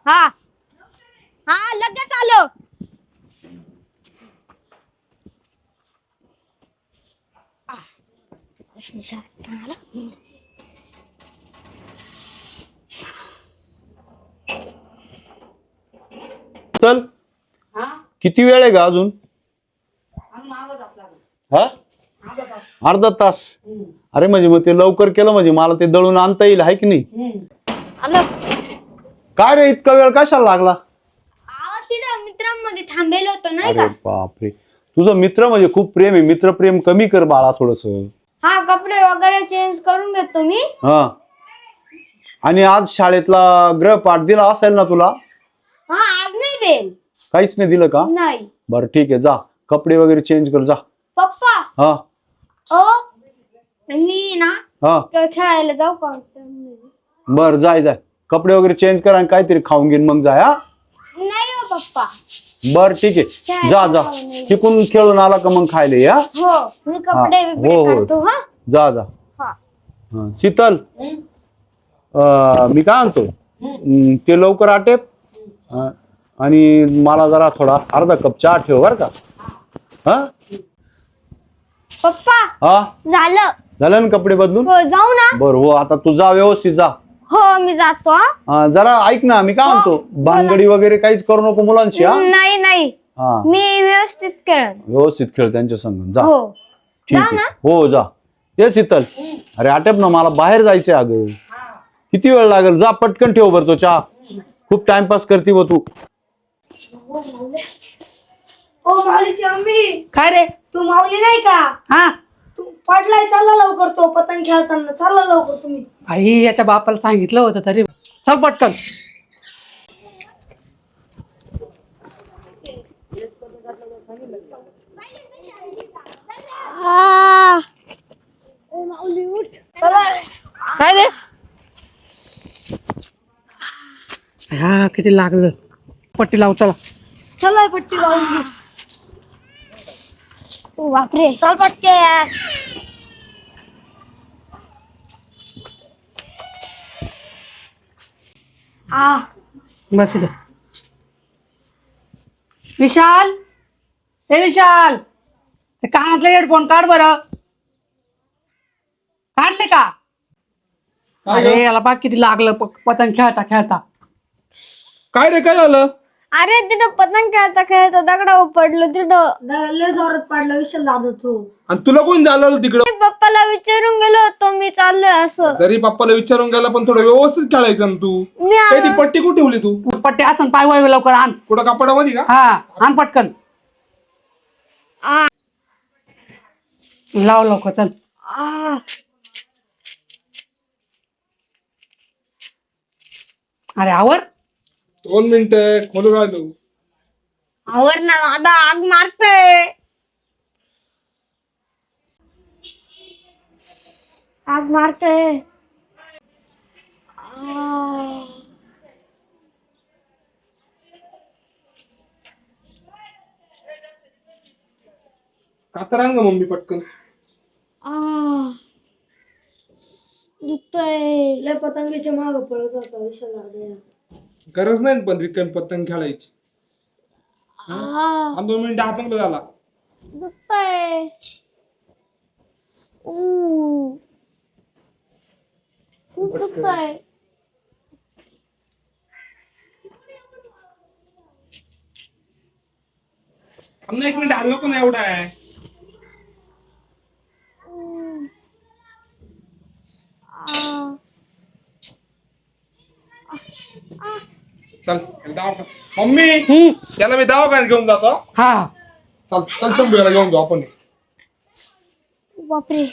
हा हा लगेच आलो. चल किती वेळ आहे का अजून? हा अर्धा तास. अरे म्हणजे मग ते लवकर केलं म्हणजे मला ते दळून आणता येईल आहे की नाही? आलो. काय रे इतका वेळ कशाला लागला? तिथं मित्रांमध्ये थांबेलो होतो नाही अरे का? बापरे, तुझं मित्र म्हणजे खूप प्रेम आहे. मित्र प्रेम कमी कर बाळा थोडस. हा कपडे वगैरे चेंज करून घेतो मी. हा आणि आज शाळेतला गृहपाठ दिला असेल ना तुला? हा आज नाही देईल. काहीच नाही दिलं का? नाही. बरं ठीक आहे, जा कपडे वगैरे चेंज कर जा. पप्पा हा ओ मी ना हा खेळायला जाऊ का? बर जाय जाय, कपडे वगैरे चेंज कर आणि काहीतरी खाऊन घेईन मग जाय. हा नाही हो पप्पा. बर ठीक आहे, जा जा तिकून खेळून आला का मग खायला ये. हो मी कपडे बिपडे हो, हो. काढतो. हा जा जा. हा हा, शीतल मी काय आणतो ते लवकर आटेप आणि मला जरा थोडा अर्धा कप चहा ठेव बर का. हा पप्पा हा झालं. झालं ना कपडे बदलून? हो जाऊ ना. बर हो, आता तू जा व्यवस्थित जा. हो मी जातो. हा जरा ऐक ना, मी काय म्हणतो भानगडी वगैरे काहीच करू नको मुलांशी. हा नाही नाही हा मी व्यवस्थित खेळ. व्यवस्थित खेळ त्यांच्या संग जा. हो ठीक जा आहे, ना. हो जा. ये शीतल, अरे आटेप ना, मला बाहेर जायचंय अगं. किती वेळ लागेल? जा पटकन ठेव बर तो चहा. खूप टाइमपास करते व तू. ओ माऊलीची मम्मी, काय रे? तू माऊली नाही का? हा तू पडलाय, चालला लवकर. तो पतंग खेळताना चालला लवकर तुम्ही. आई याच्या बापाला सांगितलं होतं तरी चल पटकन. माऊली उठ. काय रे? हा किती लागलं. पट्टी लावू चला. चला पट्टी लावून घेऊ. ओ बापरे. चल पटके. बस इथे. विशाल, हे विशाल, ते कानातले हेडफोन काढ बरं. काढले का? अरे याला बघ किती लागलं पतंग खेळता खेळता. काय रे, काय झालं? अरे तिथं पतंग खेळता खेळता दगडावर पडलो. तिथं लय जोरात पडला विशाल दादा तो. आणि तुला कोण झालं तिकडं? मी पप्पाला विचारून गेलो होतो मी चाललोय असं. जरी पप्पाला विचारून गेला पण थोडं व्यवस्थित खेळायचं ना तू. मी काय ती पट्टी कुठे ठेवली तू? पट्टी असं पाय वळ लवकर आण. कुठं कपाटामध्ये का? हा आण पटकन. लाव लवकर चल. अरे आवर. 2 मिनिटं खोलू राहिलो. आवर ना दादा, आग मारते. आग मारते. कातर ग मम्मी पटकन. दुखतंय. लय पतंगीच्या माग पळत होता विशाल दादा. गरज नाही पण रिटर्न पतंग खेळायची. 2 मिनिटं हातंग झाला. दुखतंय. खूप दुखतंय. आम्ही 1 मिनिट हल्लो पण एवढा आहे. चल दवाखान्यात. मम्मी त्याला मी दवाखान्यात घेऊन जातो. हा चल चल शंभूला घेऊन जाऊ आपण. बापरे.